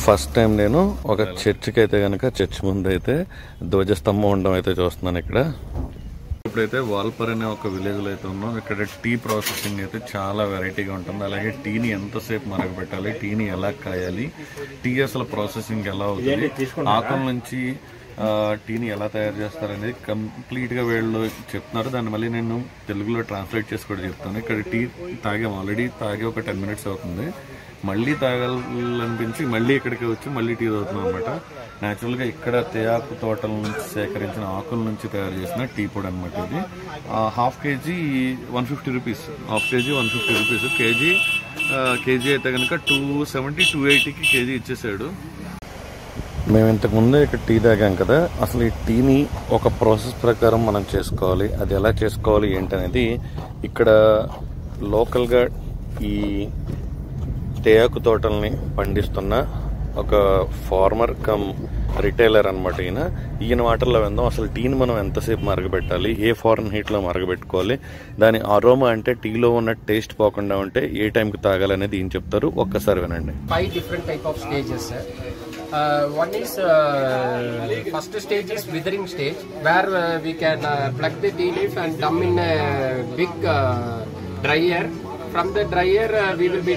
First time నేను ఒక చర్చికి అయితే కనుక చర్చ్ ముందు అయితే ధ్వజస్తంభం ఉండడం అయితే చూస్తున్నాను. ఇక్కడ ఇప్పుడైతే వాల్పర్ అనే ఒక విలేజ్ లో అయితే ఉన్నాం. ఇక్కడ టీ ప్రాసెసింగ్ అయితే చాలా వెరైటీగా ఉంటుంది. అలాగే టీని ఎంతసేపు మరగబెట్టాలి, టీని ఎలా కాయాలి, టీ అసలు ప్రాసెసింగ్ ఎలా అవుతుంది, ఆకుల నుంచి టీని ఎలా తయారు చేస్తారనేది కంప్లీట్ గా వీళ్ళు చెప్తున్నారు. దాన్ని మళ్ళీ నేను తెలుగులో ట్రాన్స్లేట్ చేసి కూడా చెప్తాను. ఇక్కడ టీ తాగాం, ఆల్రెడీ తాగి ఒక 10 minutes అవుతుంది. మళ్ళీ తాగాలనిపించి మళ్ళీ ఇక్కడికి వచ్చి మళ్ళీ టీ తాగుతున్నాం అనమాట. న్యాచురల్ గా ఇక్కడ తేయాకు తోటల నుంచి సేకరించిన ఆకుల నుంచి తయారు చేసిన టీ పొడి అనమాట. ఇది ½ kg 150 rupees, ½ kg 150 rupees. KG అయితే కనుక 270 280కి కేజీ ఇచ్చేసాడు. మేము ఇంతకుముందే ఇక్కడ టీ తాగాం కదా, అసలు ఈ టీని ఒక ప్రాసెస్ ప్రకారం మనం చేసుకోవాలి. అది ఎలా చేసుకోవాలి ఏంటనేది ఇక్కడ లోకల్గా ఈ తేయాకు తోటల్ని పండిస్తున్న ఒక ఫార్మర్ కమ్ రిటైలర్ అనమాట. ఈయన వాటర్లో వెందాం. అసలు టీని మనం ఎంతసేపు మరగబెట్టాలి, ఏ ఫారెన్ హీట్లో మరగబెట్టుకోవాలి, దాని అరోమా అంటే టీలో ఉన్న టేస్ట్ పోకుండా ఉంటే ఏ టైంకి తాగాలి అనేది ఈయన చెప్తారు. ఒక్కసారి వినండి. 5 different type of stages. One is first stage is withering stage, where we can pluck the tea leaf and dump in a big dryer. From the dryer we will be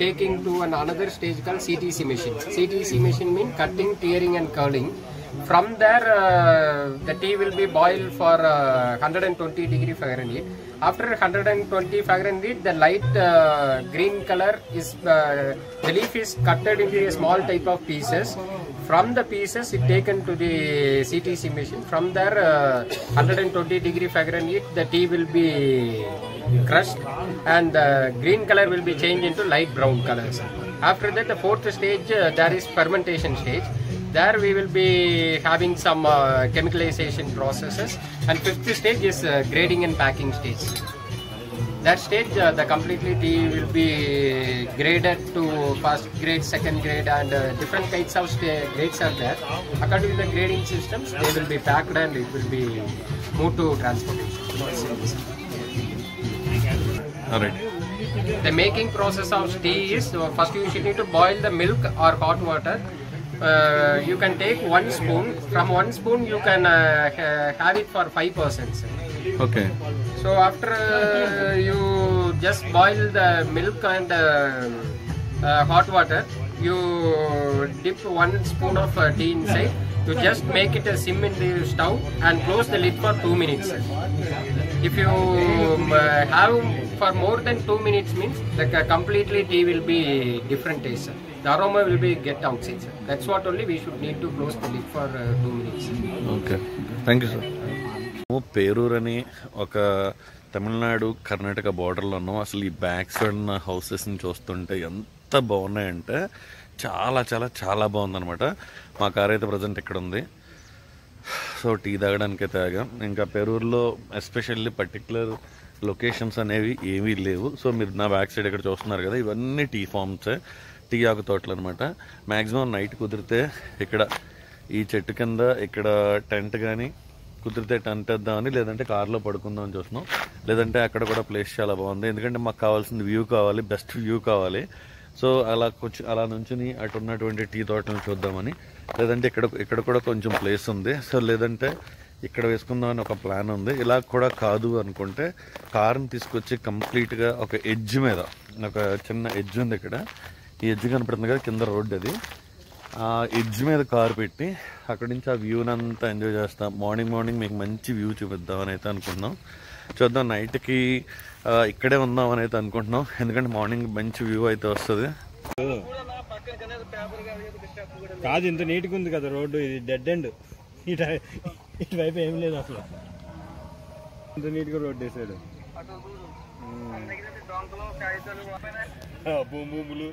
taking to another stage called CTC machine. CTC machine means cutting, tearing and curling. From there the tea will be boiled for 120 degree Fahrenheit. After 120 Fahrenheit, the light green color is the leaf is cutted into a small type of pieces. From the pieces it taken to the CTC machine. From there 120 degree Fahrenheit, the tea will be crushed and the green color will be changed into light brown colors. After that, the fourth stage there is fermentation stage. There we will be having some chemicalization processes, and fifth stage is grading and packing stage. That stage the completely tea will be graded to first grade, second grade, and different kinds of grades are there. According to the grading systems, they will be packed and it will be moved to transportation. All right. The making process of tea is first you should need to boil the milk or hot water. You can take 1 spoon. From 1 spoon you can have it for 5 persons. Okay. So after you just boil the milk and hot water, you dip 1 spoon of tea inside. You just make it a sim in the stove and close the lid for 2 minutes. If you have for more than 2 minutes means like completely tea will be different taste. The aroma will be get outside. That's what only we should need to close the lid for 2 minutes. Okay. Thank you, sir. Perur అని ఒక తమిళనాడు కర్ణాటక బార్డర్లో ఉన్నాం. అసలు ఈ back side ఉన్న హౌసెస్ని చూస్తుంటే ఎంత బాగున్నాయంటే చాలా చాలా చాలా బాగుందనమాట. మా కార్ అయితే ప్రజెంట్ ఇక్కడ ఉంది. సో టీ తాగడానికి అయితే తాగాం. ఇంకా పేరూరులో ఎస్పెషల్లీ పర్టికులర్ లొకేషన్స్ అనేవి ఏమీ లేవు. సో మీరు నా బ్యాక్ సైడ్ ఇక్కడ చూస్తున్నారు కదా, ఇవన్నీ టీ ఫార్మ్సే, టీ ఆకు తోటలు అనమాట. మ్యాక్సిమం నైట్ కుదిరితే ఇక్కడ ఈ చెట్టు కింద ఇక్కడ టెంట్ కానీ కుదిరితే టెంట్ వేద్దామని, లేదంటే కార్లో పడుకుందామని చూస్తున్నాం. లేదంటే అక్కడ కూడా ప్లేస్ చాలా బాగుంది. ఎందుకంటే మాకు కావాల్సింది వ్యూ కావాలి, బెస్ట్ వ్యూ కావాలి. సో అలా నుంచుని అటు ఉన్నటువంటి టీ తోటలను చూద్దామని, లేదంటే ఇక్కడ కూడా కొంచెం ప్లేస్ ఉంది. సో లేదంటే ఇక్కడ వేసుకుందామని ఒక ప్లాన్ ఉంది. ఇలా కూడా కాదు అనుకుంటే కార్ని తీసుకొచ్చి కంప్లీట్గా ఒక ఎడ్జ్ మీద, ఒక చిన్న ఎడ్జ్ ఉంది ఇక్కడ, ఈ ఎడ్జ్ కనపడుతుంది కదా కింద రోడ్డు, అది ఆ ఎడ్జ్ మీద కారు పెట్టి అక్కడి నుంచి ఆ వ్యూని అంతా ఎంజాయ్ చేస్తాం. మార్నింగ్ మీకు మంచి వ్యూ చూపిద్దామని అయితే అనుకుంటున్నాం. చూద్దాం, నైట్కి ఇక్కడే ఉందామని అయితే అనుకుంటున్నాం. ఎందుకంటే మార్నింగ్ మంచి వ్యూ అయితే వస్తుంది. కాదు, ఇంత నీట్గా ఉంది కదా రోడ్డు, ఇది డెడ్ ఎండ్. ఇటువైపు ఏం లేదు అసలు, ఇంత నీట్గా రోడ్డు వేసాడు. భూములు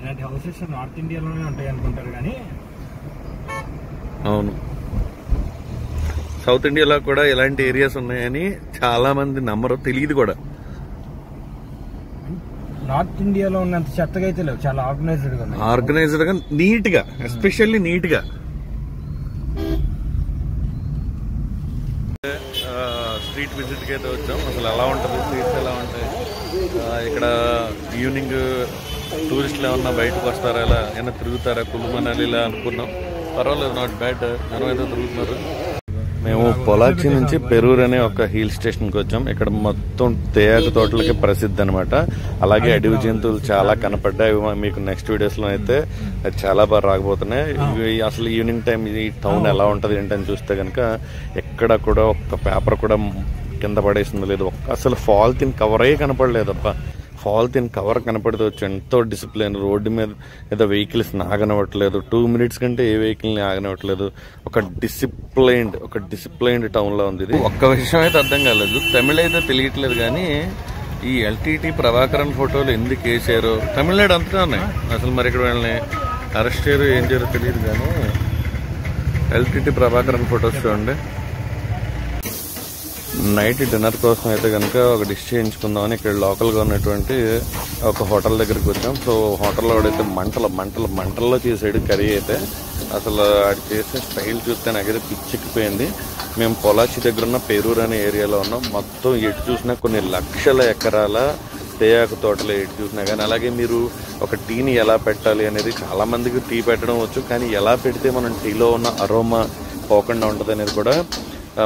ఇలాంటి హౌసెస్ నార్త్ ఇండియాలోనే ఉంటాయి అనుకుంటారు కానీ అవును, సౌత్ ఇండియాలో కూడా ఇలాంటి ఏరియాస్ ఉన్నాయని చాలా మంది నమ్మరు, తెలియదు కూడా. నార్త్ ఇండియాలో ఉన్నంత చెత్తగా అయితే లేవు, చాలా ఆర్గనైజ్డ్ గా నీట్ గా, ఎస్పెషల్లీ నీట్ గా. స్ట్రీట్ విజిట్కి అయితే వచ్చాం. అసలు ఎలా ఉంటుంది, స్ట్రీట్స్ ఎలా ఉంటాయి, ఇక్కడ ఈవినింగ్ టూరిస్టులు ఏమన్నా బయటకు వస్తారా, ఇలా ఏమైనా తిరుగుతారా, కులు మనాలి ఇలా అనుకున్నాం. పర్వాలేదు, నాట్ బ్యాడ్, జనం అయితే తిరుగుతున్నారు. మేము పొలాచి నుంచి పెరూర్ అనే ఒక హిల్ స్టేషన్కి వచ్చాం. ఇక్కడ మొత్తం తేయాకు తోటలకి ప్రసిద్ధి అనమాట. అలాగే అడవి జంతువులు చాలా కనపడ్డాయి. మీకు నెక్స్ట్ వీడియోస్లో అయితే చాలా బాగా రాకపోతున్నాయి. అసలు ఈవినింగ్ టైం ఈ టౌన్ ఎలా ఉంటుంది ఏంటని చూస్తే కనుక ఎక్కడ కూడా ఒక్క పేపర్ కూడా కింద పడేసింది లేదు. అసలు పాలిథిన్ కవరే కనపడలేదప్ప. పాలిథిన్ కవర్ కనపడితే వచ్చి ఎంతో డిసిప్లిన్. రోడ్డు మీద ఏదో వెహికల్స్ ఆగనివ్వట్లేదు, 2 minutes కంటే ఏ వెహికల్ని ఆగనివ్వట్లేదు. ఒక డిసిప్లైన్డ్ టౌన్లో ఉంది ఇది. ఒక్క విషయం అయితే అర్థం కాలేదు, తమిళ అయితే తెలియట్లేదు కానీ ఈ ఎల్టీటీ ప్రభాకరన్ ఫోటోలు ఎందుకు వేసారు, తమిళనాడు అంతటా ఉన్నాయి. అసలు మరి ఇక్కడ వాళ్ళని అరెస్ట్ చేయరు, ఏం చేయరో తెలియదు కానీ ఎల్టీటీ ప్రభాకరన్ ఫొటోస్ చూడండి. నైట్ డిన్నర్ కోసం అయితే కనుక ఒక డిష్ చేయించుకుందామని ఇక్కడ లోకల్గా ఉన్నటువంటి ఒక హోటల్ దగ్గరికి వచ్చాం. సో హోటల్లో వాడైతే మంటల్లో చేసాడు కర్రీ అయితే. అసలు ఆడు చేసే స్టైల్ చూస్తే నాకైతే పిచ్చెక్కిపోయింది. మేము పొలాచి దగ్గర ఉన్న పెరూర్ అనే ఏరియాలో ఉన్నాం. మొత్తం ఎటు చూసినా కొన్ని లక్షల ఎకరాల తేయాకు తోటలు ఎటు చూసినా కానీ. అలాగే మీరు ఒక టీని ఎలా పెట్టాలి అనేది, చాలా మందికి టీ పెట్టడం వచ్చు, కానీ ఎలా పెడితే మనం టీలో ఉన్న అరోమా పోకుండా ఉంటుంది అనేది కూడా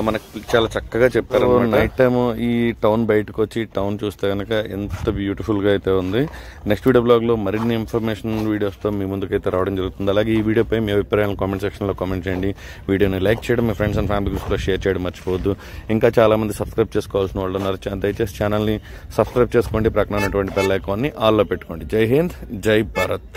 మనకు చాలా చక్కగా చెప్పారు. నైట్ టైమ్ ఈ టౌన్ బయటకు వచ్చి ఈ టౌన్ చూస్తే కనుక ఎంత బ్యూటిఫుల్ గా అయితే ఉంది. నెక్స్ట్ వీడియో బ్లాగ్ లో మరిన్ని ఇన్ఫర్మేషన్ వీడియోస్ తో మీ ముందుకైతే రావడం జరుగుతుంది. అలాగే ఈ వీడియోపై మీ అభిప్రాయాలను కామెంట్ సెక్షన్ లో కామెంట్ చేయండి. వీడియోని లైక్ చేయడం, మీ ఫ్రెండ్స్ అండ్ ఫ్యామిలీ గ్రూప్స్ లో షేర్ చేయడం మర్చిపోవద్దు. ఇంకా చాలా మంది సబ్స్క్రైబ్ చేసుకోవాల్సిన వాళ్ళు ఉన్నారు. దయచేసి ఛానల్ ని సబ్స్క్రైబ్ చేసుకోండి. ప్రక్కన ఉన్నటువంటి బెల్ ఐకాన్ ని ఆల్ లో పెట్టుకోండి. జై హింద్, జై భారత్.